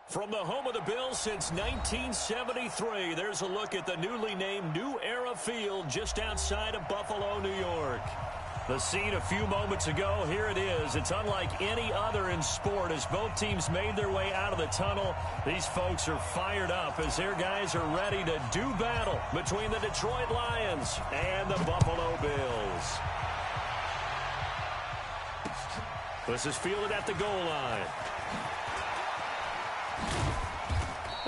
From the home of the Bills since 1973, there's a look at the newly named New Era Field just outside of Buffalo, New York. The scene a few moments ago, here it is. It's unlike any other in sport as both teams made their way out of the tunnel. These folks are fired up as their guys are ready to do battle between the Detroit Lions and the Buffalo Bills. This is fielded at the goal line.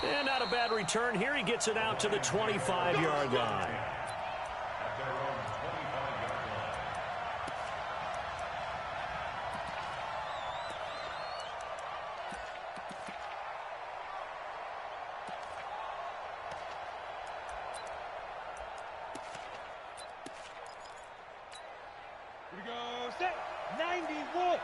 And not a bad return here. He gets it out to the 25-yard line. Here we go, set, 91.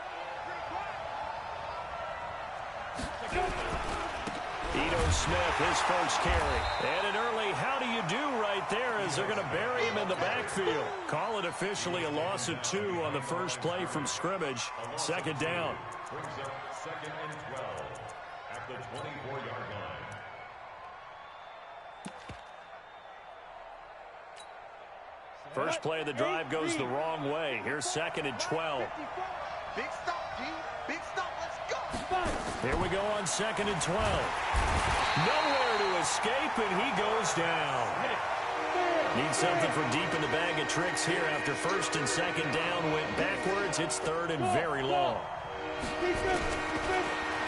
Ito Smith, his first carry. And an early how do you do right there as they're going to bury him in the backfield. Call it officially a loss of 2 on the first play from scrimmage. Second down. Brings up 2nd and 12 at the 24-yard line. First play of the drive goes the wrong way. Here's 2nd and 12. Big stop, G. Big stop. Let's go. Here we go on 2nd and 12. Nowhere to escape, and he goes down. Needs something for deep in the bag of tricks here after 1st and 2nd down went backwards. It's 3rd and very long.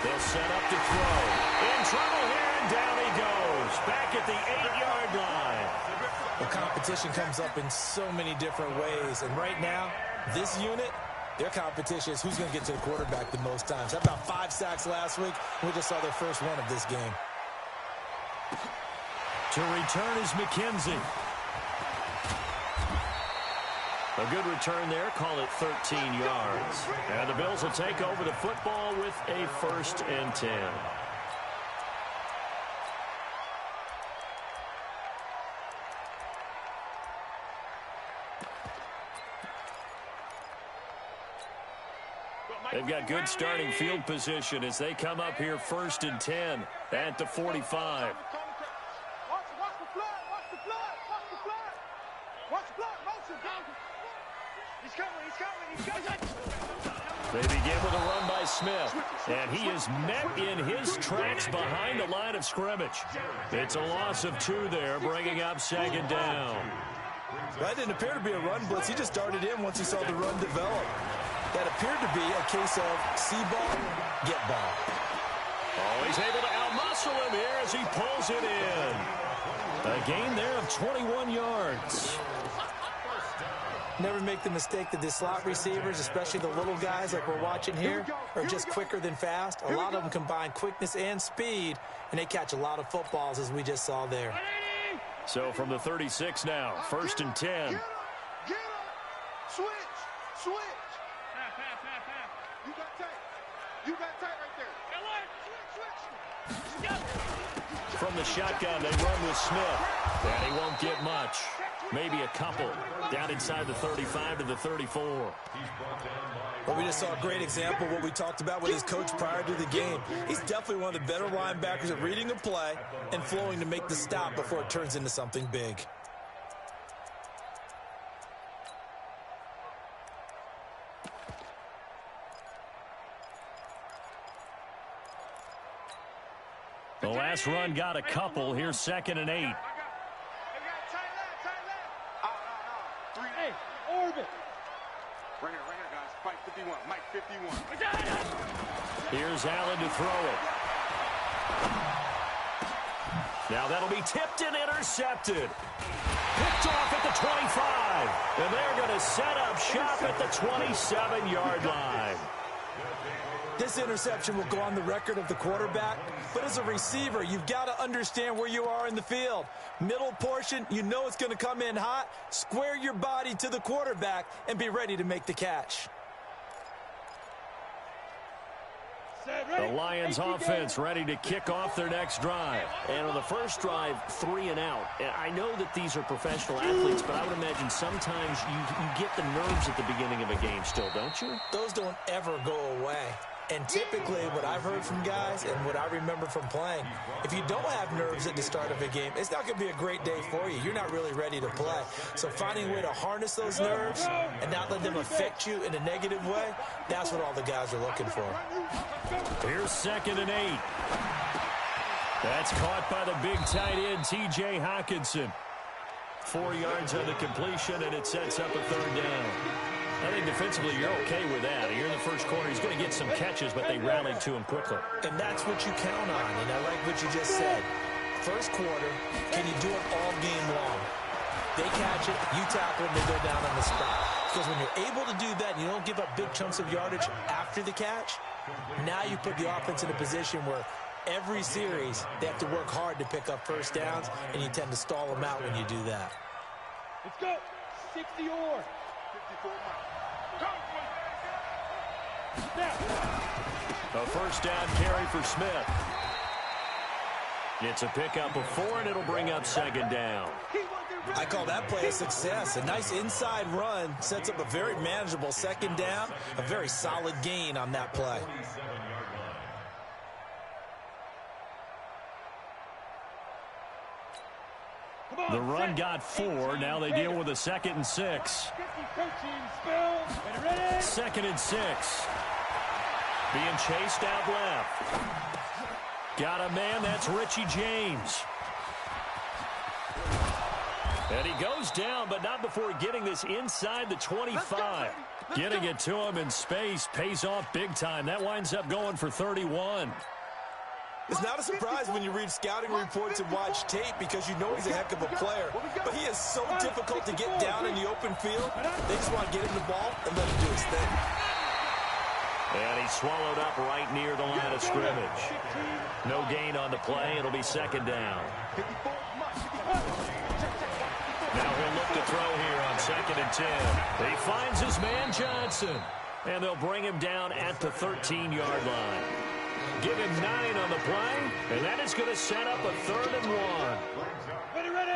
They'll set up to throw. In trouble here, and down he goes. Back at the 8-yard line. The competition comes up in so many different ways. And right now, this unit, their competition is who's going to get to the quarterback the most times. How about 5 sacks last week? We just saw their first one of this game. To return is McKenzie. A good return there. Call it 13 yards. And the Bills will take over the football with a 1st and 10. They've got good starting field position as they come up here 1st and 10 at the 45. They begin with a run by Smith, and he is met in his tracks behind the line of scrimmage. It's a loss of 2 there, bringing up 2nd down. That didn't appear to be a run blitz. He just started in once he saw the run develop. That appeared to be a case of see ball, get ball. Oh, he's able to outmuscle him here as he pulls it in. A gain there of 21 yards. Never make the mistake that the slot receivers, especially the little guys like we're watching here, are just quicker than fast. A lot of them combine quickness and speed, and they catch a lot of footballs as we just saw there. So from the 36 now, 1st and 10. Get up. Switch. You got tight right there. Switch. From the shotgun, they run with Smith. And he won't get much. Maybe a couple. Down inside the 35 to the 34. Well, we just saw a great example of what we talked about with his coach prior to the game. He's definitely one of the better linebackers at reading a play and flowing to make the stop before it turns into something big. The last run got a couple. Here's 2nd and 8. Hey, orbit. Right here, guys. Mike 51. Mike 51. Here's Allen to throw it. Now that'll be tipped and intercepted. Picked off at the 25. And they're going to set up shop at the 27-yard line. This interception will go on the record of the quarterback, but as a receiver, you've got to understand where you are in the field. Middle portion, you know it's going to come in hot. Square your body to the quarterback and be ready to make the catch. The Lions offense ready to kick off their next drive. And on the first drive, 3 and out. And I know that these are professional athletes, but I would imagine sometimes you get the nerves at the beginning of a game still, don't you? Those don't ever go away. And typically, what I've heard from guys and what I remember from playing, if you don't have nerves at the start of a game, it's not going to be a great day for you. You're not really ready to play. So finding a way to harness those nerves and not let them affect you in a negative way, that's what all the guys are looking for. Here's 2nd and 8. That's caught by the big tight end, T.J. Hockenson. 4 yards on the completion, and it sets up a 3rd down. I think defensively you're okay with that. You're in the first quarter. He's going to get some catches, but they rallied to him quickly. And that's what you count on, and I like what you just said. First quarter, can you do it all game long? They catch it, you tackle them, they go down on the spot. Because when you're able to do that and you don't give up big chunks of yardage after the catch, now you put the offense in a position where every series they have to work hard to pick up first downs, and you tend to stall them out when you do that. Let's go. 60 or 54 miles. A first down carry for Smith. It's a pickup of 4, and it'll bring up 2nd down. I call that play a success. A nice inside run sets up a very manageable 2nd down, a very solid gain on that play. The run got 4. Now they deal with a 2nd and 6. 2nd and 6. Being chased out left. Got a man, that's Richie James. And he goes down, but not before getting this inside the 25. Getting it to him in space pays off big time. That winds up going for 31. It's not a surprise when you read scouting reports and watch tape because you know he's a heck of a player. But he is so difficult to get down in the open field. They just want to get him the ball and let him do his thing. And he's swallowed up right near the line of scrimmage. No gain on the play. It'll be 2nd down. Now he'll look to throw here on 2nd and 10. He finds his man Johnson. And they'll bring him down at the 13-yard line. Give him 9 on the play, and that is going to set up a 3rd and 1. Ready, ready.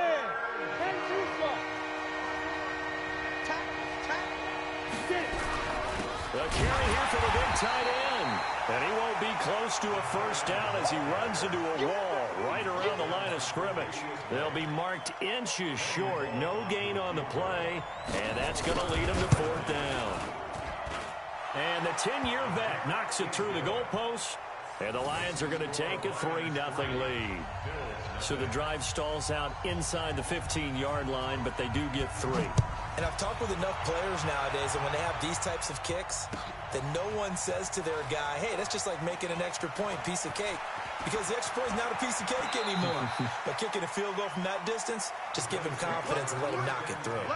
The carry here for the big tight end. And he won't be close to a first down as he runs into a wall right around the line of scrimmage. They'll be marked inches short. No gain on the play, and that's going to lead him to 4th down. And the 10-year vet knocks it through the goalpost. And the Lions are going to take a 3-0 lead. So the drive stalls out inside the 15-yard line, but they do get 3. And I've talked with enough players nowadays, and when they have these types of kicks, that no one says to their guy, hey, that's just like making an extra point, piece of cake. Because the extra point is not a piece of cake anymore. But kicking a field goal from that distance, just give him confidence and let him knock it through.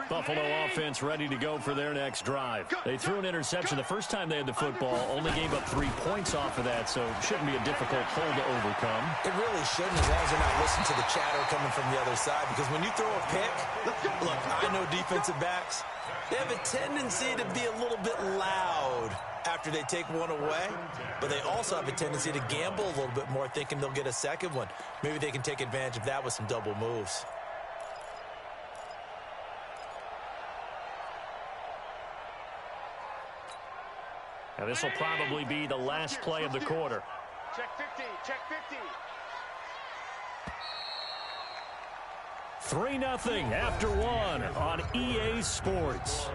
Buffalo offense ready to go for their next drive. They threw an interception the first time they had the football, only gave up 3 points off of that, so it shouldn't be a difficult hole to overcome. It really shouldn't, as long as they're not listening to the chatter coming from the other side, because when you throw a pick, look, I know defensive backs, they have a tendency to be a little bit loud after they take one away, but they also have a tendency to gamble a little bit more, thinking they'll get a second one. Maybe they can take advantage of that with some double moves. Now this will probably be the last play of the quarter. Check 50, check 50. 3-0 after 1 on EA Sports.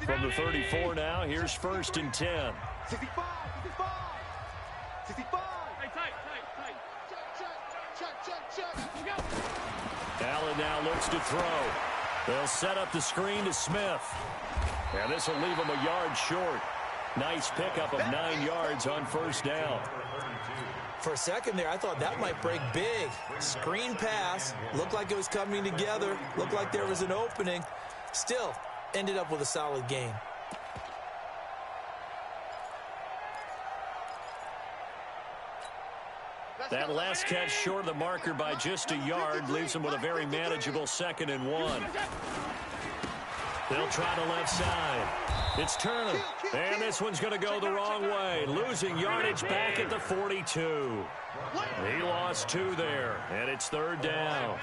From the 34 now, here's 1st and 10. 65, 65, 65. Hey, tight. Check. Allen now looks to throw. They'll set up the screen to Smith. And this will leave him a yard short. Nice pickup of 9 yards on 1st down. For a second there, I thought that might break big. Screen pass. Looked like it was coming together. Looked like there was an opening. Still, ended up with a solid game. That last catch short of the marker by just a yard leaves him with a very manageable 2nd and 1. They'll try the left side. It's Turner, and this one's going to go the wrong way. Losing yardage back at the 42. He lost 2 there, and it's 3rd down.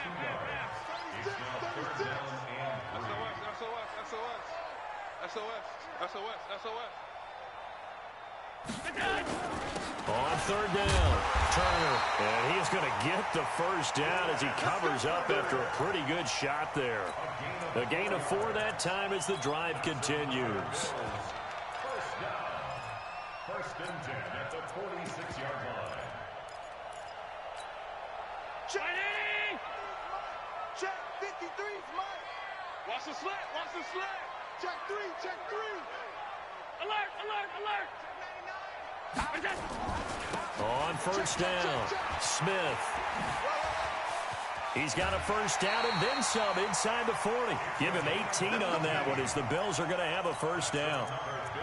On 3rd down, Turner, and he's going to get the first down as he covers up after a pretty good shot there. A gain of 4 that time as the drive continues. First and 10 at the 46-yard line. Check 53's Mike. Watch the slant. Watch the slant. Check 3. Check 3. Alert. Alert. Alert. On 1st down, Smith. He's got a first down and then some inside the 40. Give him 18 on that one as the Bills are going to have a first down.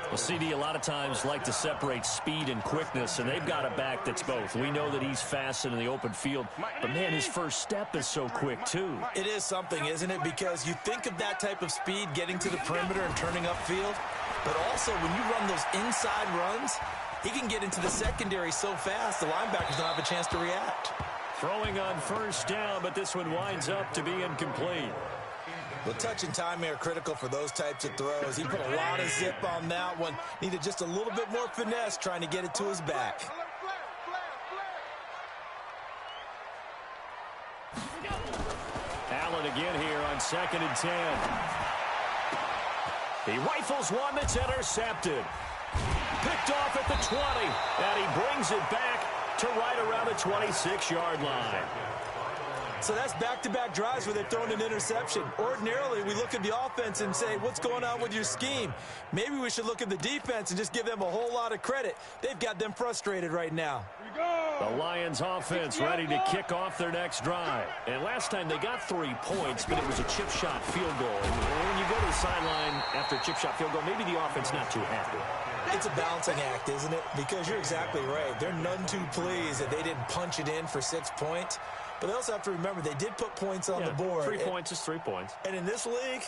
Well, CD a lot of times like to separate speed and quickness, and they've got a back that's both. We know that he's fast in the open field, but, man, his first step is so quick, too. It is something, isn't it? Because you think of that type of speed getting to the perimeter and turning upfield, but also when you run those inside runs, he can get into the secondary so fast the linebackers don't have a chance to react. Throwing on 1st down, but this one winds up to be incomplete. Well, touch and timing are critical for those types of throws. He put a lot of zip on that one. Needed just a little bit more finesse trying to get it to his back. Allen again here on 2nd and 10. He rifles one that's intercepted. Picked off at the 20, and he brings it back to right around the 26-yard line. So that's back-to-back drives where they're throwing an interception. Ordinarily, we look at the offense and say, what's going on with your scheme? Maybe we should look at the defense and just give them a whole lot of credit. They've got them frustrated right now. The Lions offense ready to kick off their next drive. And last time they got 3 points, but it was a chip shot field goal. And when you go to the sideline after a chip shot field goal, maybe the offense not too happy. It's a balancing act, isn't it? Because you're exactly right. They're none too pleased that they didn't punch it in for 6 points. But they also have to remember they did put points on the board. 3 points is 3 points. And in this league,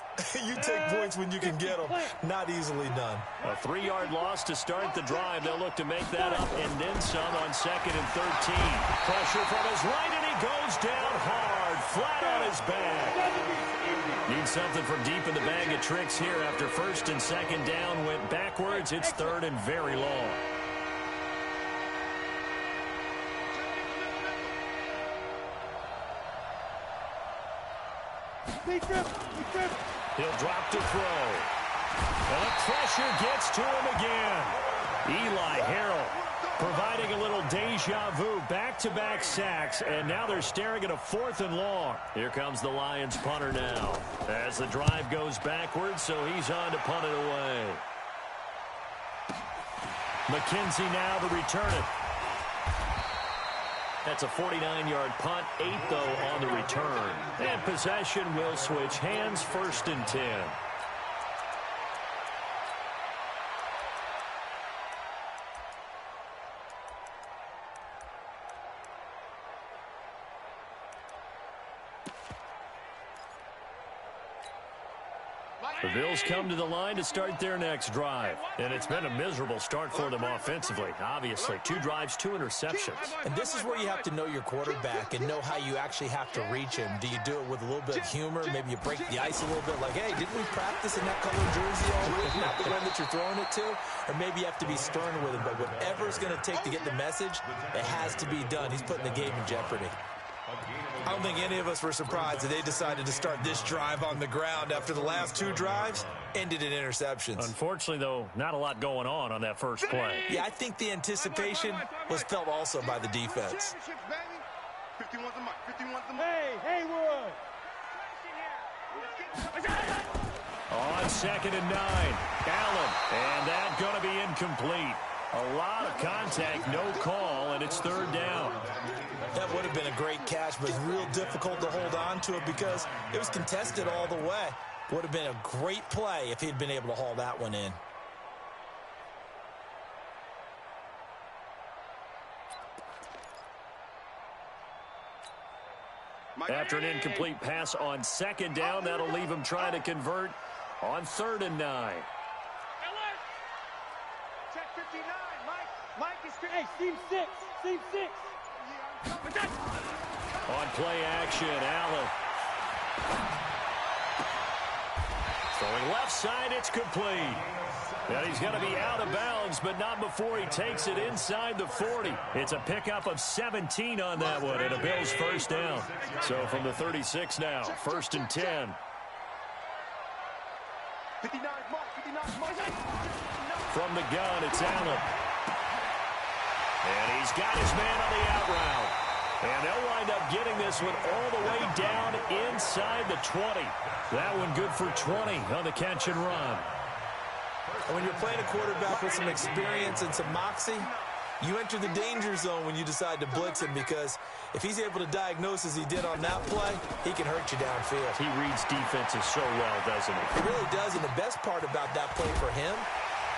you take points when you can get them. Not easily done. A 3-yard loss to start the drive. They'll look to make that up and then some on 2nd and 13. Pressure from his right, and he goes down hard, flat on his back. Need something from deep in the bag of tricks here after 1st and 2nd down went backwards. It's 3rd and very long. He'll drop to throw. And the pressure gets to him again. Eli Harrell providing a little deja vu, back-to-back sacks, and now they're staring at a 4th and long. Here comes the Lions punter now as the drive goes backwards, so he's on to punt it away. McKenzie now to return it. That's a 49-yard punt, 8, though, on the return. And possession will switch hands, 1st and 10. The Bills come to the line to start their next drive. And it's been a miserable start for them offensively. Obviously, 2 drives, 2 interceptions. And this is where you have to know your quarterback and know how you actually have to reach him. Do you do it with a little bit of humor? Maybe you break the ice a little bit like, hey, didn't we practice in that color jersey already? Not the one that you're throwing it to? Or maybe you have to be stern with him. But whatever it's going to take to get the message, it has to be done. He's putting the game in jeopardy. I don't think any of us were surprised that they decided to start this drive on the ground after the last 2 drives ended in interceptions. Unfortunately, though, not a lot going on that first play. Yeah, I think the anticipation was felt also by the defense. Hey, Haywood! On 2nd and 9, Allen, and that's going to be incomplete. A lot of contact, no call, and it's 3rd down. That would have been a great catch, but it's real difficult to hold on to it because it was contested all the way. Would have been a great play if he'd been able to haul that one in. After an incomplete pass on second down, that'll leave him trying to convert on 3rd and 9. Check 59, Mike. Mike is Hey, seam 6. Seam 6. On play action, Allen. Throwing left side, it's complete. And he's going to be out of bounds, but not before he takes it inside the 40. It's a pickup of 17 on that one, and a Bills first down. So from the 36 now, 1st and 10. 59, Mark, 59, Mark. From the gun, it's Allen. And he's got his man on the out route. And they'll wind up getting this one all the way down inside the 20. That one good for 20 on the catch and run. And when you're playing a quarterback with some experience and some moxie, you enter the danger zone when you decide to blitz him, because if he's able to diagnose as he did on that play, he can hurt you downfield. He reads defenses so well, doesn't he? He really does, and the best part about that play for him,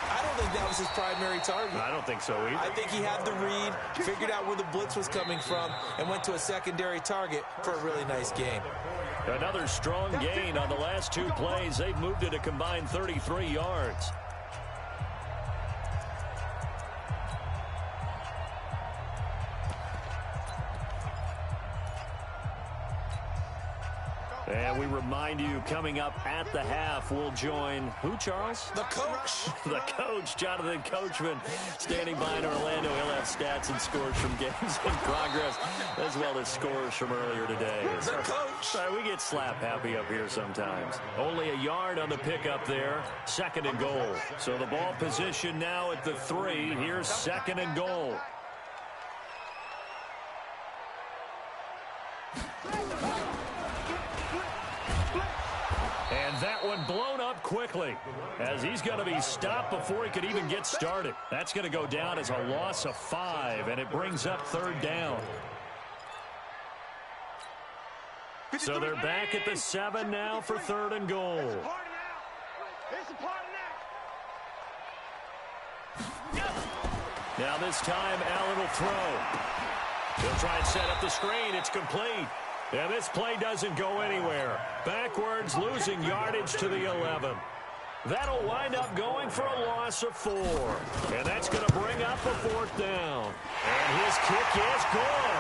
I don't think that was his primary target. I don't think so either. I think he had the read, figured out where the blitz was coming from, and went to a secondary target for a really nice gain. Another strong gain on the last 2 plays. They've moved it a combined 33 yards. And we remind you, coming up at the half, we'll join who, Charles? The coach. The coach, Jonathan Coachman, standing by in Orlando. He'll have stats and scores from games in progress, as well as scores from earlier today. The coach. Sorry, we get slap happy up here sometimes. Only a yard on the pickup there. 2nd and goal. So the ball position now at the 3. Here's 2nd and goal. And that one blown up quickly, as he's going to be stopped before he could even get started. That's going to go down as a loss of 5, and it brings up 3rd down. So they're back at the 7 now for 3rd and goal. Now this time, Allen will throw. He'll try and set up the screen. It's complete. And this play doesn't go anywhere. Backwards, losing yardage to the 11. That'll wind up going for a loss of 4. And that's going to bring up a 4th down. And his kick is good.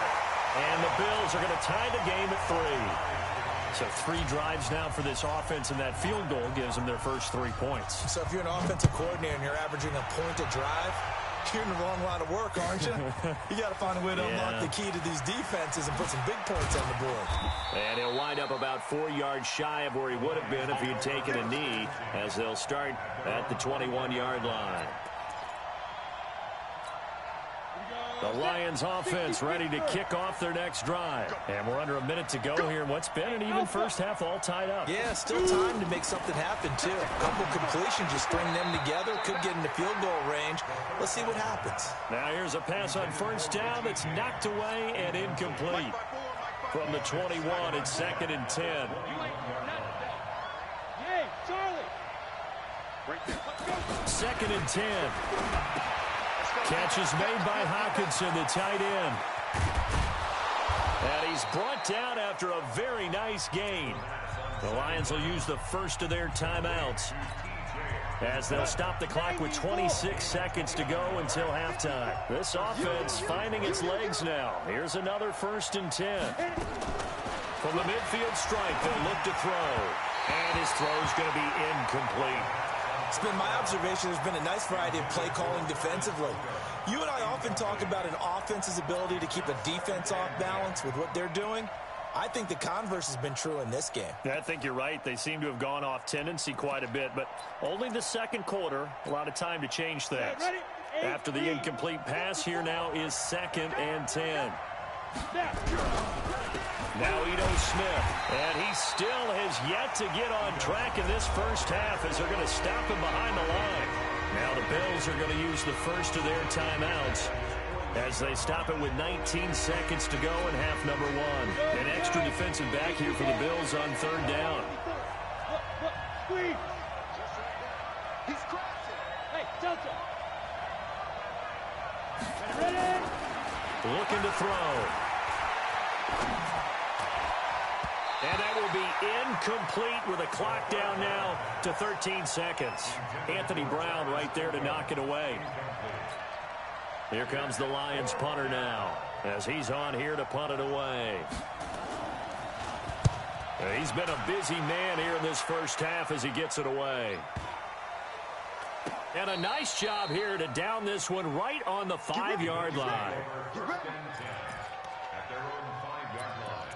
And the Bills are going to tie the game at 3. So 3 drives now for this offense, and that field goal gives them their first 3 points. So if you're an offensive coordinator and you're averaging a point a drive, you're in the wrong line of work, aren't you? You got to find a way to unlock the key to these defenses and put some big points on the board. And he'll wind up about 4 yards shy of where he would have been if he had taken a knee, as they'll start at the 21-yard line. The Lions offense ready to kick off their next drive. And we're under a minute to go here in what's been an even first half, all tied up. Yeah, still time to make something happen, too. A couple completions, just string them together. Could get into field goal range. Let's see what happens. Now here's a pass on 1st down that's knocked away and incomplete. From the 21, it's 2nd and 10. Hey, Charlie. 2nd and 10. Catch is made by Hawkinson, the tight end. And he's brought down after a very nice gain. The Lions will use the first of their timeouts, as they'll stop the clock with 26 seconds to go until halftime. This offense finding its legs now. Here's another 1st and 10. From the midfield stripe, they'll look to throw. And his throw's going to be incomplete. It's been my observation there's been a nice variety of play calling defensively. You and I often talk about an offense's ability to keep a defense off balance with what they're doing. I think the converse has been true in this game. Yeah, I think you're right. They seem to have gone off tendency quite a bit, but only the 2nd quarter, a lot of time to change things. After the incomplete pass, here now is 2nd and 10. Now Ito Smith, and he still has yet to get on track in this first half, as they're going to stop him behind the line. Now the Bills are going to use the first of their timeouts, as they stop it with 19 seconds to go in half number 1. An extra defensive back here for the Bills on 3rd down. Look, squeeze. He's crashing. Hey, Delta. Ready? Looking to throw. And that will be incomplete with a clock down now to 13 seconds. Anthony Brown right there to knock it away. Here comes the Lions punter now as he's on here to punt it away. He's been a busy man here in this first half as he gets it away. And a nice job here to down this one right on the 5-yard line. At their own 5-yard line.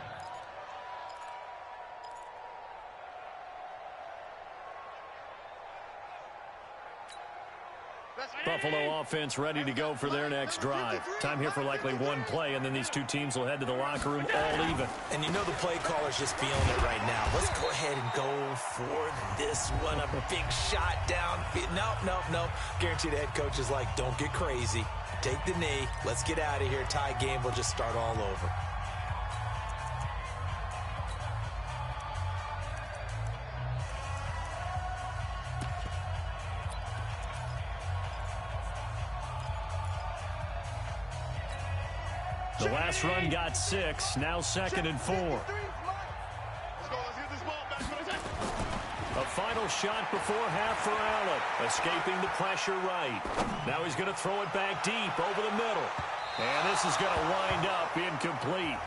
Buffalo offense ready to go for their next drive. Time here for likely one play, and then these two teams will head to the locker room all even. And you know the play caller's just feeling it right now. Let's go ahead and go for this one. A big shot down. Nope. Guarantee the head coach is like, don't get crazy. Take the knee. Let's get out of here. Tie game. We'll just start all over. The last run got 6, now 2nd and 4. Let's go. Let's get this ball back for the second. A final shot before half for Allen. Escaping the pressure right. Now he's going to throw it back deep over the middle. And this is going to wind up incomplete.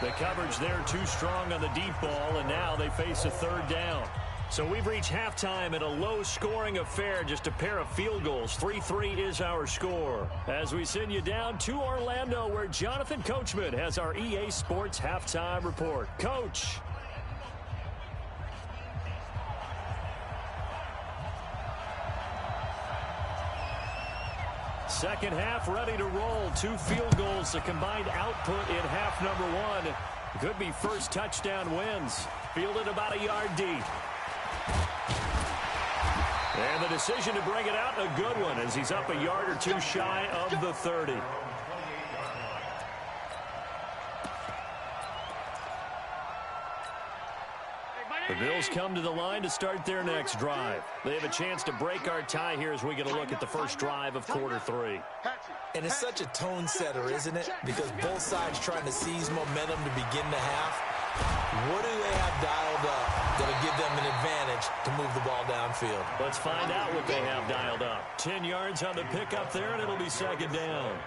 The coverage there too strong on the deep ball, and now they face a 3rd down. So we've reached halftime at a low-scoring affair, just a pair of field goals. 3-3 is our score. As we send you down to Orlando, where Jonathan Coachman has our EA Sports Halftime Report. Coach. Second half ready to roll. 2 field goals, the combined output in half number 1. Could be first touchdown wins. Fielded about a yard deep. And the decision to bring it out, a good one, as he's up a yard or 2 shy of the 30. The Bills come to the line to start their next drive. They have a chance to break our tie here as we get a look at the first drive of quarter 3. And it's such a tone setter, isn't it? Because both sides trying to seize momentum to begin the half. What do they have dialed up that'll give them an advantage to move the ball downfield? Let's find out what they have dialed up. 10 yards on the pickup there, and it'll be 2nd down.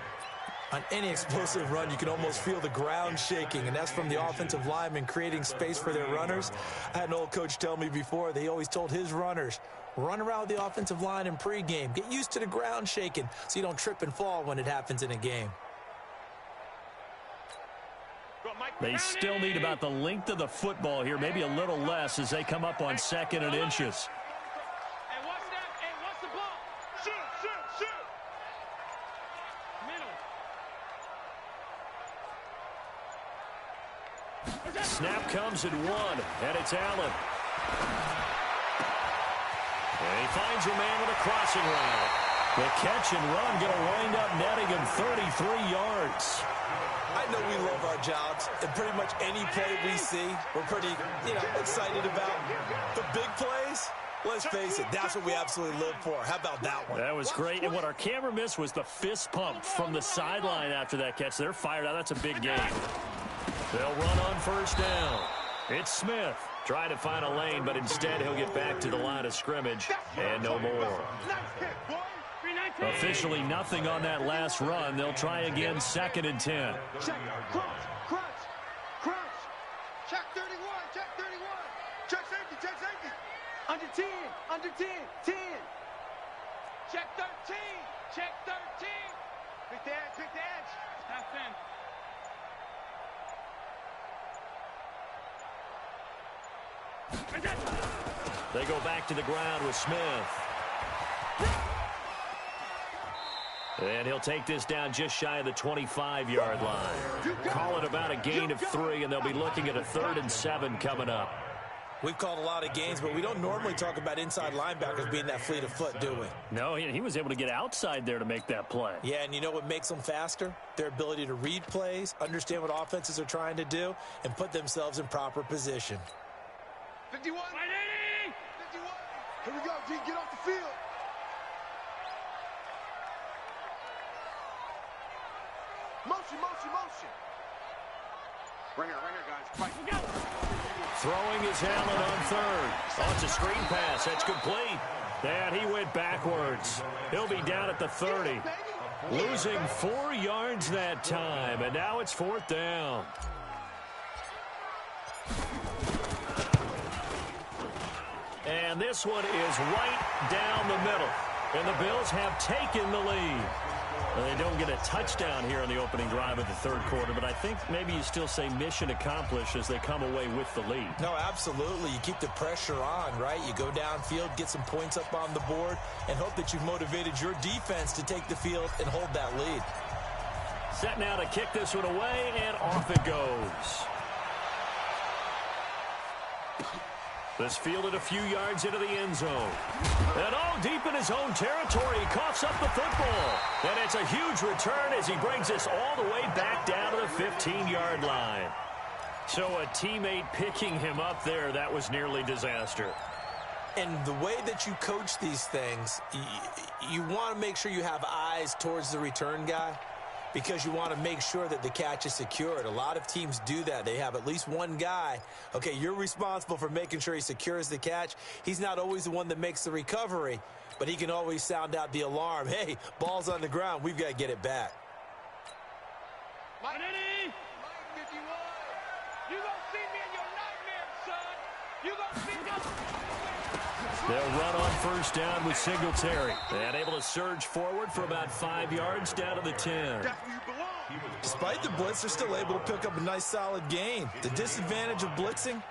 On any explosive run, you can almost feel the ground shaking, and that's from the offensive linemen creating space for their runners. I had an old coach tell me before, they always told his runners, run around the offensive line in pregame. Get used to the ground shaking so you don't trip and fall when it happens in a game. They still need about the length of the football here, maybe a little less as they come up on 2nd and inches. Hey, watch that. Hey, watch the ball. Shoot. Middle. Snap comes at 1, and it's Allen. And he finds a man with a crossing route. The catch and run going to wind up netting him 33 yards. I know we love our jobs, and pretty much any play we see, we're pretty, excited about. The big plays, let's face it, that's what we absolutely live for. How about that one? That was great, and what our camera missed was the fist pump from the sideline after that catch. They're fired out. That's a big game. They'll run on 1st down. It's Smith trying to find a lane, but instead he'll get back to the line of scrimmage, and no more. Officially nothing on that last run. They'll try again 2nd and 10. Check, crunch. Check 31. Check safety. Under 10. 10. Check 13. Pick the edge. Stop 10. They go back to the ground with Smith. And he'll take this down just shy of the 25-yard line. Call it about a gain of 3, and they'll be looking at a 3rd and 7 coming up. We've called a lot of games, but we don't normally talk about inside linebackers being that fleet of foot, do we? No, he was able to get outside there to make that play. Yeah, and you know what makes them faster? Their ability to read plays, understand what offenses are trying to do, and put themselves in proper position. 51. Here we go, D. Get off the field. Motion, motion, motion. Right here, guys. Fight. Go. Throwing his helmet on third. Oh, it's a screen pass. That's complete. And he went backwards. He'll be down at the 30. Losing 4 yards that time. And now it's 4th down. And this one is right down the middle. And the Bills have taken the lead. Well, they don't get a touchdown here in the opening drive of the third quarter, but I think maybe you still say mission accomplished as they come away with the lead. No, absolutely. You keep the pressure on, right? You go downfield, get some points up on the board, and hope that you've motivated your defense to take the field and hold that lead. Set now to kick this one away, and off it goes. This fielded a few yards into the end zone. And deep in his own territory, he coughs up the football. And it's a huge return as he brings us all the way back down to the 15-yard line. So a teammate picking him up there, that was nearly disaster. And the way that you coach these things, you want to make sure you have eyes towards the return guy, because you want to make sure that the catch is secured. A lot of teams do that. They have at least one guy. Okay, you're responsible for making sure he secures the catch. He's not always the one that makes the recovery, but he can always sound out the alarm. Hey, ball's on the ground. We've got to get it back. Mike 51. You gonna see me in your nightmares, son. You gonna see me. They'll run on first down with Singletary. And able to surge forward for about 5 yards down to the 10. That's where you belong. Despite the blitz, they're still able to pick up a nice, solid gain. The disadvantage of blitzing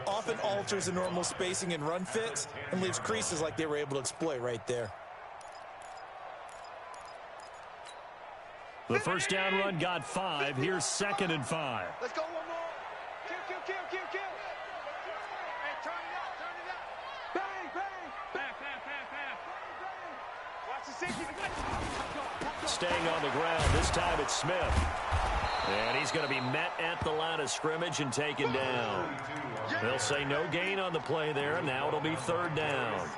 often alters the normal spacing and run fits and leaves creases like they were able to exploit right there. The first down run got 5. Here's 2nd and 5. Let's go one more. Kill. Hey, turn it out. Bang. Pass. Watch the safety. Staying on the ground. This time it's Smith. And he's going to be met at the line of scrimmage and taken down. They'll say no gain on the play there, and now it'll be 3rd down.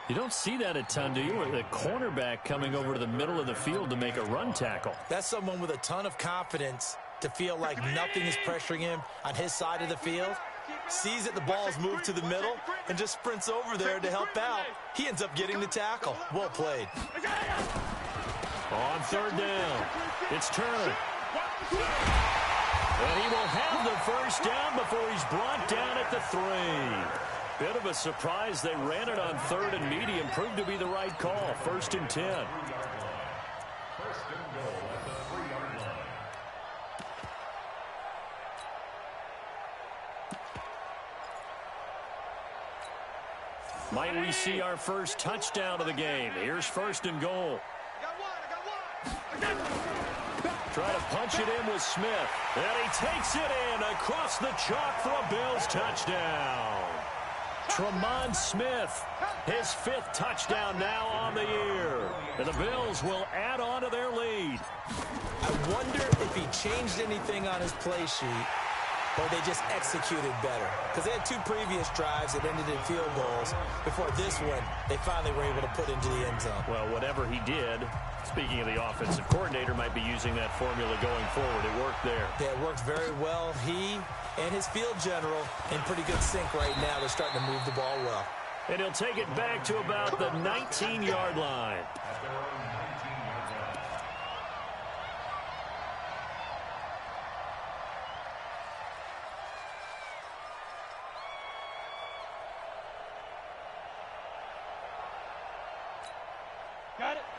You don't see that a ton, do you? The cornerback coming over to the middle of the field to make a run tackle. That's someone with a ton of confidence to feel like nothing is pressuring him on his side of the field. Sees that the ball's moved to the middle and just sprints over there to help out. He ends up getting the tackle. Well played. On 3rd down, it's Turner. And he will have the first down before he's brought down at the 3. Bit of a surprise. They ran it on 3rd and medium. Proved to be the right call. 1st and 10. First and goal at the 3-yard line. Might we see our first touchdown of the game? Here's 1st and goal. I got one. Try to punch it in with Smith. And he takes it in across the chalk for a Bills touchdown. Tremont Smith, his 5th touchdown now on the year. And the Bills will add on to their lead. I wonder if he changed anything on his play sheet or they just executed better. Because they had 2 previous drives that ended in field goals. Before this one, they finally were able to put into the end zone. Well, whatever he did, speaking of the offensive coordinator, might be using that formula going forward. It worked there. Yeah, it worked very well. He and his field general in pretty good sync right now. They're starting to move the ball well. And he'll take it back to about the 19-yard line.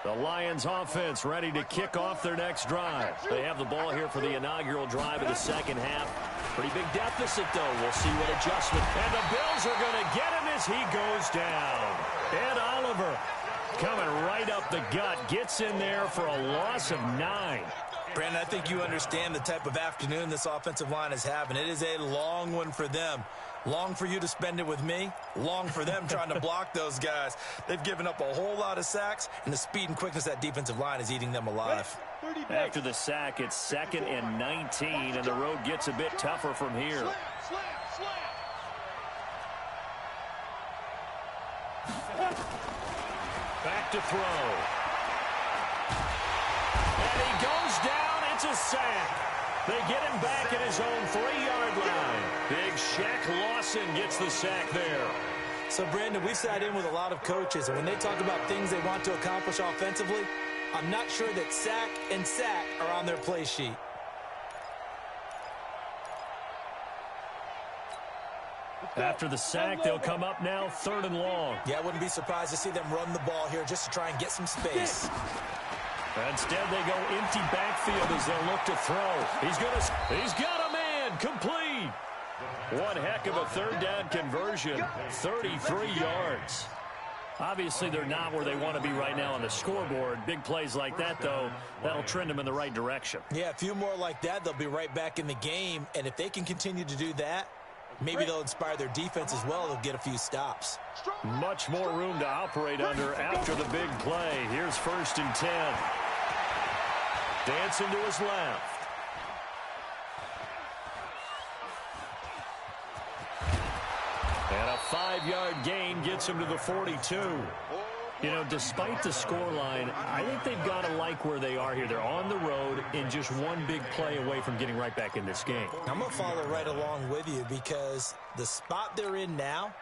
The Lions offense ready to kick off their next drive. They have the ball here for the inaugural drive of the second half. Pretty big deficit, though. We'll see what adjustment. And the Bills are going to get him as he goes down. Ed Oliver coming right up the gut. Gets in there for a loss of 9. Brandon, I think you understand the type of afternoon this offensive line is having. It is a long one for them. Long for you to spend it with me. Long for them trying to block those guys. They've given up a whole lot of sacks, and the speed and quickness of that defensive line is eating them alive. After the sack, it's 2nd and 19, and the road gets a bit tougher from here. Slam. Back to throw. And he goes down. It's a sack. They get him back at his own 3-yard line. Big Shaq Lawson gets the sack there. So, Brandon, we've sat in with a lot of coaches, and when they talk about things they want to accomplish offensively, I'm not sure that sack and sack are on their play sheet. After the sack, they'll come up now 3rd and long. Yeah, I wouldn't be surprised to see them run the ball here just to try and get some space. Instead, they go empty backfield as they'll look to throw. He's got a man, complete. One heck of a 3rd down conversion, 33 yards. Obviously, they're not where they want to be right now on the scoreboard. Big plays like that, though, that'll trend them in the right direction. Yeah, a few more like that, they'll be right back in the game. And if they can continue to do that, maybe they'll inspire their defense as well. They'll get a few stops. Much more room to operate under after the big play. Here's 1st and 10. Dancing to his left. And a 5-yard gain gets him to the 42. You know, despite the scoreline, I think they've got to like where they are here. They're on the road and just one big play away from getting right back in this game. I'm going to follow right along with you because the spot they're in now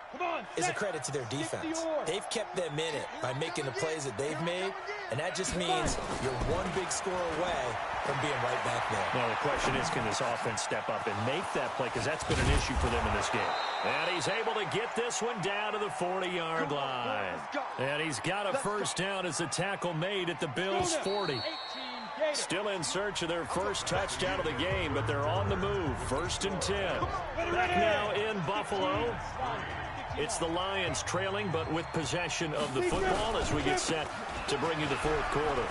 is a credit to their defense. They've kept them in it by making the plays that they've made, and that just means you're one big score away from being right back there. Now, the question is, can this offense step up and make that play? Because that's been an issue for them in this game. And he's able to get this one down to the 40-yard line. And he's got a 1st down as the tackle made at the Bills' 40. Still in search of their first touchdown of the game, but they're on the move. 1st and 10. Back now in Buffalo. It's the Lions trailing, but with possession of the football as we get set to bring you the 4th quarter.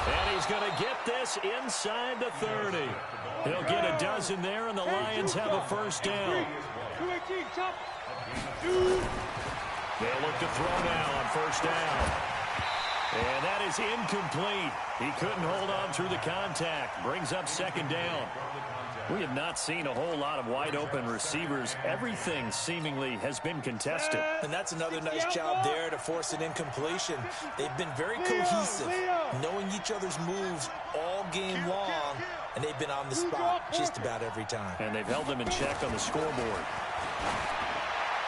And he's going to get this inside the 30. He'll get a dozen there, and the Lions have a 1st down. They'll look to throw now on 1st down. And that is incomplete. He couldn't hold on through the contact. Brings up 2nd down. We have not seen a whole lot of wide-open receivers. Everything seemingly has been contested. And that's another nice job there to force an incompletion. They've been very cohesive, knowing each other's moves all game long, and they've been on the spot just about every time. And they've held them in check on the scoreboard.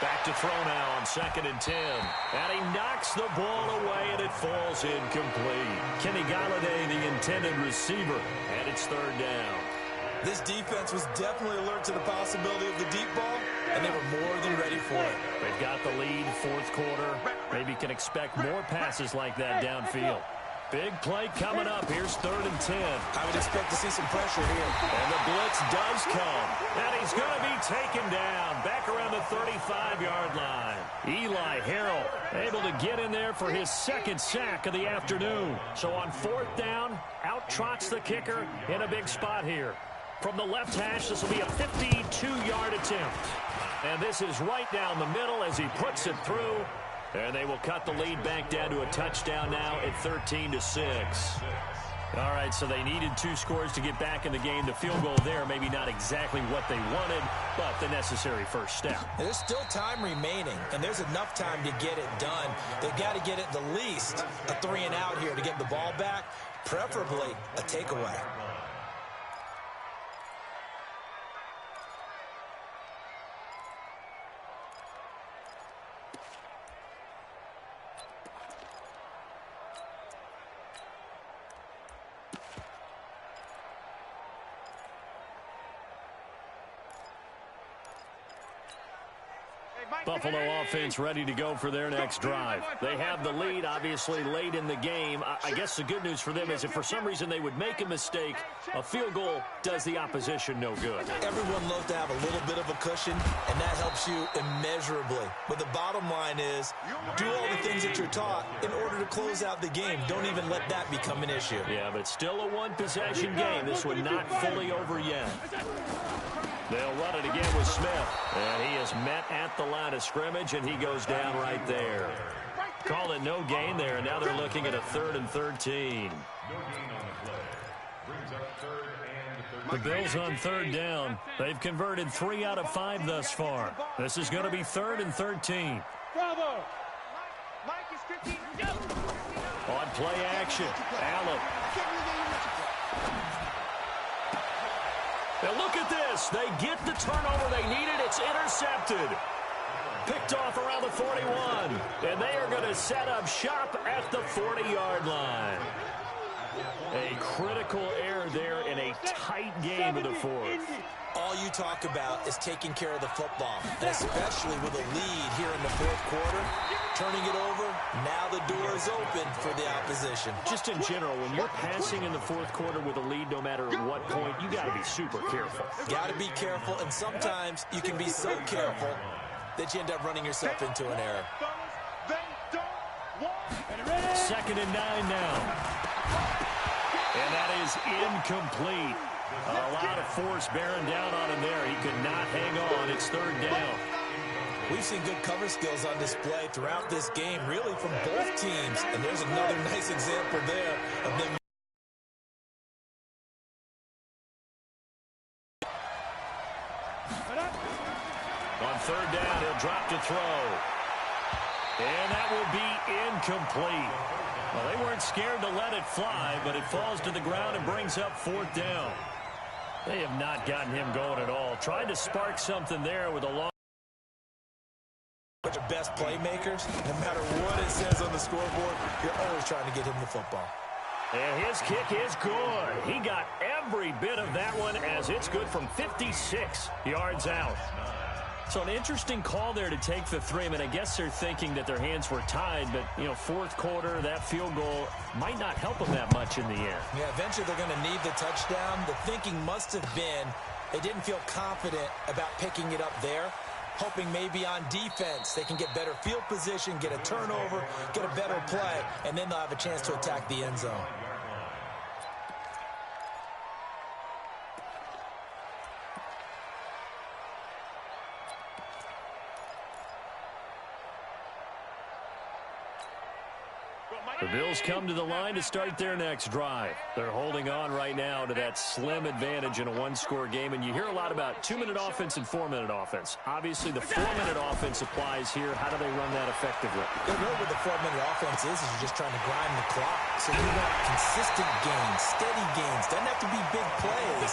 Back to throw now on 2nd and 10. And he knocks the ball away, and it falls incomplete. Kenny Galladay, the intended receiver, and it's 3rd down. This defense was definitely alert to the possibility of the deep ball, and they were more than ready for it. They've got the lead, 4th quarter. Maybe can expect more passes like that downfield. Big play coming up. Here's 3rd and 10. I would expect to see some pressure here. And the blitz does come. And he's going to be taken down back around the 35-yard line. Eli Harrell able to get in there for his 2nd sack of the afternoon. So on 4th down, out trots the kicker in a big spot here. From the left hash, this will be a 52-yard attempt. And this is right down the middle as he puts it through. And they will cut the lead back down to a touchdown now at 13-6. All right, so they needed 2 scores to get back in the game. The field goal there, maybe not exactly what they wanted, but the necessary 1st step. There's still time remaining, and there's enough time to get it done. They've got to get at the least a 3-and-out here to get the ball back, preferably a takeaway. Buffalo offense ready to go for their next drive. They have the lead, obviously, late in the game. I guess the good news for them is if for some reason they would make a mistake, a field goal does the opposition no good. Everyone loves to have a little bit of a cushion, and that helps you immeasurably. But the bottom line is, do all the things that you're taught in order to close out the game. Don't even let that become an issue. Yeah, but still a one-possession game. This one not fully over yet. They'll run it again with Smith. And he is met at the line of scrimmage, and he goes down right there. Call it no gain there, and now they're looking at a 3rd and 13. The Bills on 3rd down. They've converted 3 out of 5 thus far. This is going to be 3rd and 13. Bravo! 15, go! On play action, Allen. Now look at this. They get the turnover they needed. It's intercepted. Picked off around the 41. And they are going to set up shop at the 40-yard line. A critical error there in a tight game of the fourth. All you talk about is taking care of the football, and especially with a lead here in the fourth quarter. Turning it over, now the door is open for the opposition. Just in general, when you're passing in the fourth quarter with a lead, no matter at what point, you got to be super careful. Got to be careful, and sometimes you can be so careful that you end up running yourself into an error. Second and 9 now. And that is incomplete. A lot of force bearing down on him there. He could not hang on. It's third down. We've seen good cover skills on display throughout this game, really from both teams. And there's another nice example there of them. On third down, he'll drop to throw. And that will be incomplete. Well, they weren't scared to let it fly, but it falls to the ground and brings up fourth down. They have not gotten him going at all. Tried to spark something there with a long... The best playmakers, no matter what it says on the scoreboard, you're always trying to get him the football. And his kick is good. He got every bit of that one as it's good from 56 yards out. So an interesting call there to take the 3. I mean, I guess they're thinking that their hands were tied, but, you know, fourth quarter, that field goal might not help them that much in the end. Yeah, eventually they're going to need the touchdown. The thinking must have been they didn't feel confident about picking it up there, hoping maybe on defense they can get better field position, get a turnover, get a better play, and then they'll have a chance to attack the end zone. The Bills come to the line to start their next drive. They're holding on right now to that slim advantage in a one-score game, and you hear a lot about 2-minute offense and 4-minute offense. Obviously, the 4-minute offense applies here. How do they run that effectively? Yeah, really what the 4-minute offense is you're just trying to grind the clock. So you want consistent gains, steady gains. Doesn't have to be big plays,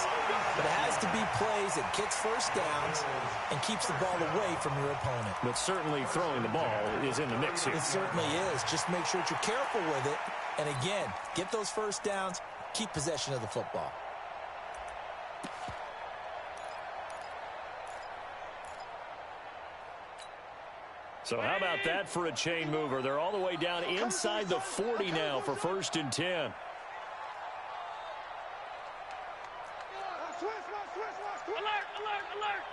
but it has to be plays that gets first downs and keeps the ball away from your opponent. But certainly throwing the ball is in the mix here. It certainly is. Just make sure that you're careful with it. And again, get those first downs, keep possession of the football. So how about that for a chain mover? They're all the way down inside the 40 now for 1st and 10. Alert, alert, alert!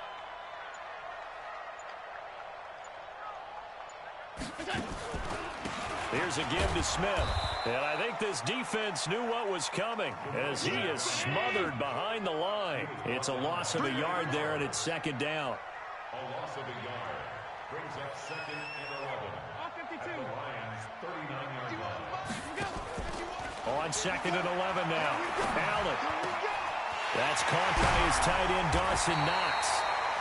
Here's a give to Smith. And I think this defense knew what was coming as he is smothered behind the line. It's a loss of a yard there, and it's second down. A loss of a yard brings up 2nd and 11. At the Lions' 39-yard line. On 2nd and 11 now. Allen. That's caught by his tight end, Dawson Knox.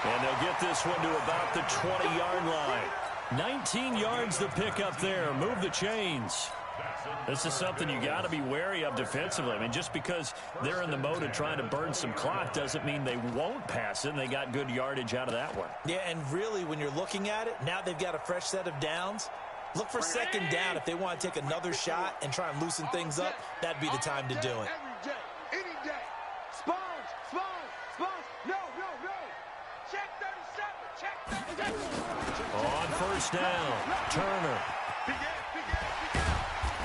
And they'll get this one to about the 20-yard line. 19 yards to pick up there. Move the chains. This is something you got to be wary of defensively. I mean, just because they're in the mode of trying to burn some clock doesn't mean they won't pass it, and they got good yardage out of that one. Yeah, and really, when you're looking at it, now they've got a fresh set of downs. Look for second down if they want to take another shot and try and loosen things up. That'd be the time to do it. Every day, any day. Sponge, sponge, sponge. No, no, no. Check 37, check 37. On first down, Turner.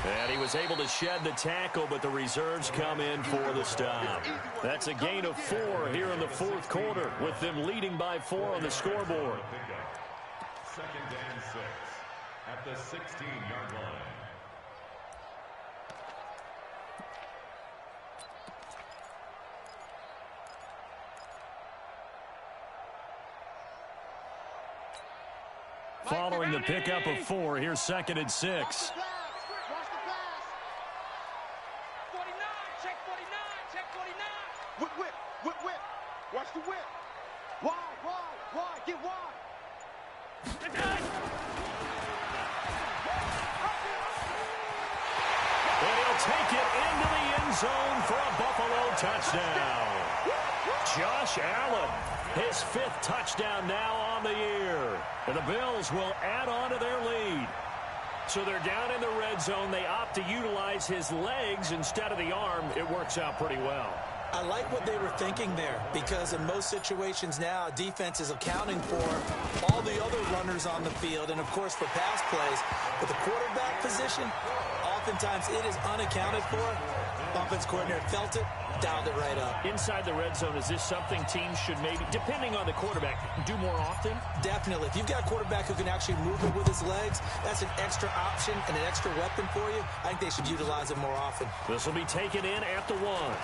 And he was able to shed the tackle, but the reserves come in for the stop. That's a gain of 4 here in the fourth quarter, with them leading by 4 on the scoreboard. 2nd and 6 at the 16-yard line. Following the pickup of 4, here's 2nd and 6. Watch the pass. 49, check 49, check 49. Whip, whip, whip, whip. Watch the whip. Wide, get wide. take it into the end zone for a Buffalo touchdown. Josh Allen, his 5th touchdown now on the year. And the Bills will add on to their lead. So they're down in the red zone. They opt to utilize his legs instead of the arm. It works out pretty well. I like what they were thinking there, because in most situations now, defense is accounting for all the other runners on the field and, of course, for pass plays. But the quarterback position, oftentimes it is unaccounted for. Offense coordinator felt it, dialed it right up. Inside the red zone, is this something teams should maybe, depending on the quarterback, do more often? Definitely. If you've got a quarterback who can actually move it with his legs, that's an extra option and an extra weapon for you. I think they should utilize it more often. This will be taken in at the 1.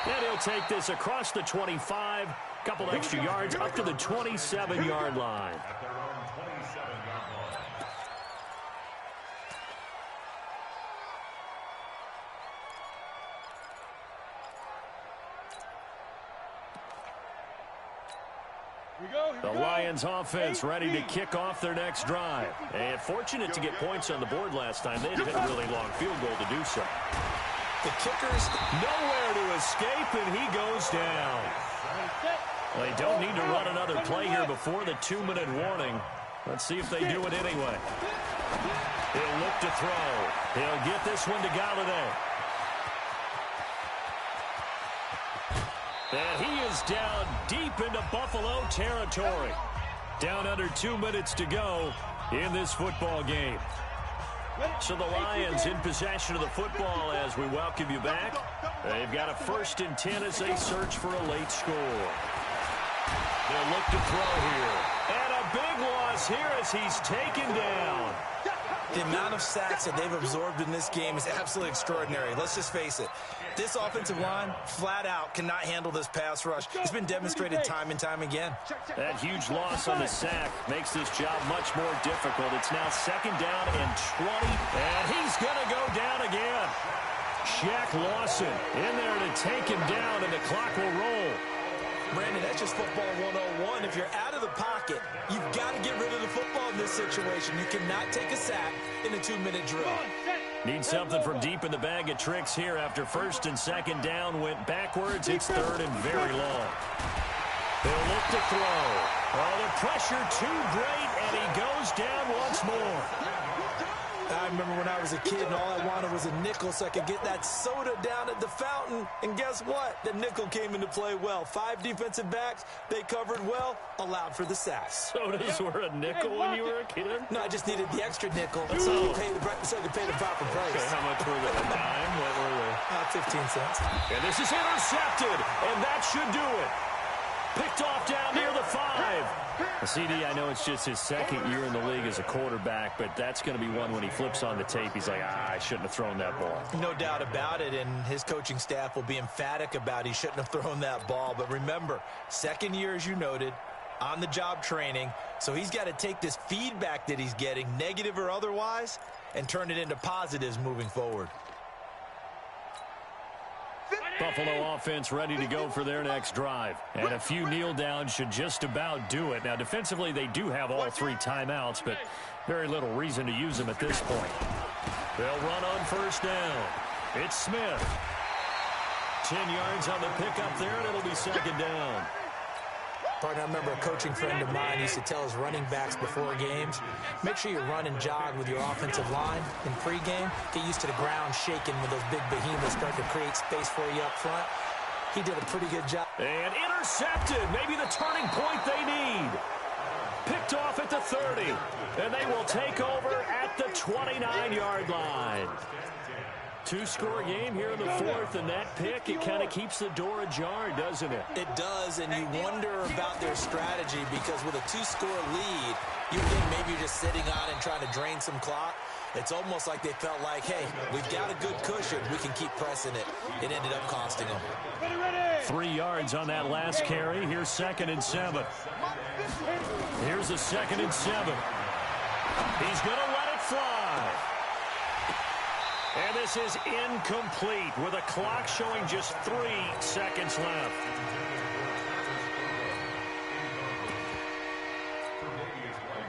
And he'll take this across the 25, couple extra yards up to the 27-yard line. At their own 27-yard line. The Lions offense ready to kick off their next drive. And fortunate to get points on the board last time. They had to hit a really long field goal to do so. The kicker's nowhere to escape, and he goes down. They don't need to run another play here before the 2-minute warning. Let's see if they do it anyway. He'll look to throw. He'll get this one to Galladay. And he is down deep into Buffalo territory. Down under 2 minutes to go in this football game. So the Lions in possession of the football as we welcome you back. They've got a 1st and 10 as they search for a late score. They'll look to throw here. And a big loss here as he's taken down. The amount of sacks that they've absorbed in this game is absolutely extraordinary. Let's just face it. This offensive line, flat out, cannot handle this pass rush. It's been demonstrated time and time again. That huge loss on the sack makes this job much more difficult. It's now 2nd down and 20, and he's going to go down again. Shaq Lawson in there to take him down, and the clock will roll. Brandon, that's just football 101. If you're out of the pocket, you've got to get rid of the football in this situation. You cannot take a sack in a 2-minute drill. Need something from deep in the bag of tricks here after 1st and 2nd down went backwards. It's 3rd and very long. They'll look to throw. Oh, the pressure too great, and he goes down once more. I remember when I was a kid and all I wanted was a nickel so I could get that soda down at the fountain. And guess what? The nickel came into play well. 5 defensive backs, they covered well, allowed for the sacks. Sodas were a nickel when you were a kid? No, I just needed the extra nickel so I could pay the proper price. Okay, how much were they? A dime? What were they? 15 cents. And this is intercepted, and that should do it. Picked off down near the 5. CD, I know it's just his 2nd year in the league as a quarterback, but that's going to be one when he flips on the tape. He's like, I shouldn't have thrown that ball. No doubt about it, and his coaching staff will be emphatic about he shouldn't have thrown that ball. But remember, 2nd year, as you noted, on-the-job training, so he's got to take this feedback that he's getting, negative or otherwise, and turn it into positives moving forward. Buffalo offense ready to go for their next drive. And a few kneel downs should just about do it. Now, defensively, they do have all 3 timeouts, but very little reason to use them at this point. They'll run on 1st down. It's Smith. 10 yards on the pickup there, and it'll be 2nd down. Partner, I remember a coaching friend of mine used to tell his running backs before games, make sure you run and jog with your offensive line in pregame. Get used to the ground shaking when those big behemoths start to create space for you up front. He did a pretty good job. And intercepted. Maybe the turning point they need. Picked off at the 30. And they will take over at the 29-yard line. 2-score game here in the 4th, and that pick, it kind of keeps the door ajar, doesn't it? It does, and you wonder about their strategy because with a 2-score lead, you think maybe you're just sitting on and trying to drain some clock. It's almost like they felt like, hey, we've got a good cushion. We can keep pressing it. It ended up costing them. 3 yards on that last carry. Here's 2nd and 7. Here's a 2nd and 7. He's going to let it fly. And this is incomplete with a clock showing just 3 seconds left.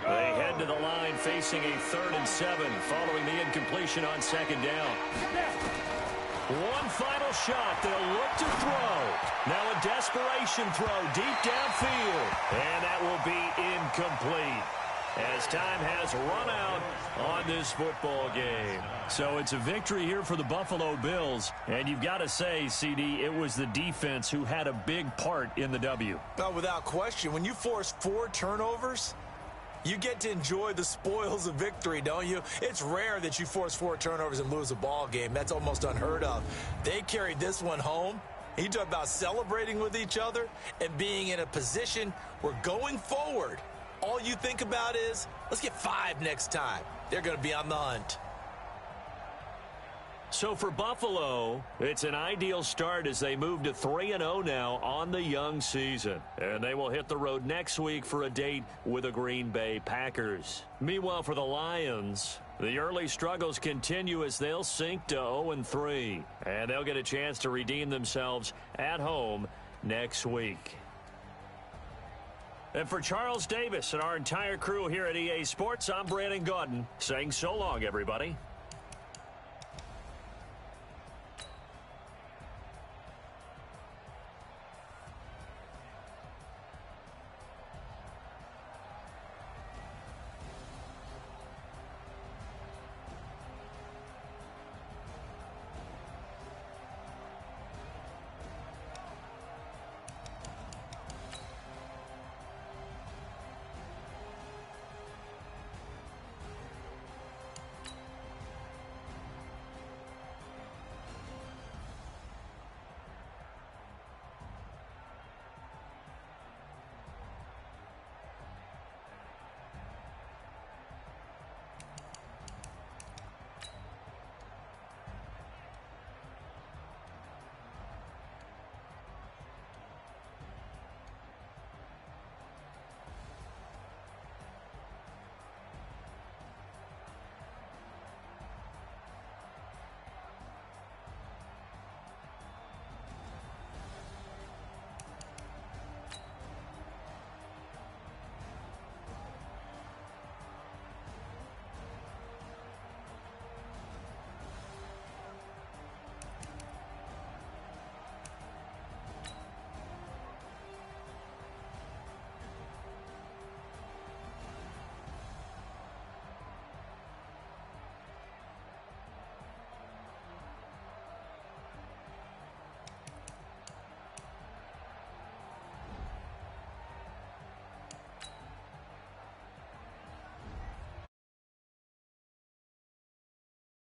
They head head to the line facing a 3rd and 7 following the incompletion on 2nd down. One final shot. They'll look to throw. Now a desperation throw deep downfield. And that will be incomplete as time has run out on this football game. So it's a victory here for the Buffalo Bills. And you've got to say, CD, it was the defense who had a big part in the W. No, without question. When you force 4 turnovers, you get to enjoy the spoils of victory, don't you? It's rare that you force 4 turnovers and lose a ball game. That's almost unheard of. They carried this one home. You talk about celebrating with each other and being in a position where going forward, all you think about is, let's get 5 next time. They're going to be on the hunt. So for Buffalo, it's an ideal start as they move to 3-0 now on the young season. And they will hit the road next week for a date with the Green Bay Packers. Meanwhile, for the Lions, the early struggles continue as they'll sink to 0-3. And they'll get a chance to redeem themselves at home next week. And for Charles Davis and our entire crew here at EA Sports, I'm Brandon Gaudin saying so long, everybody.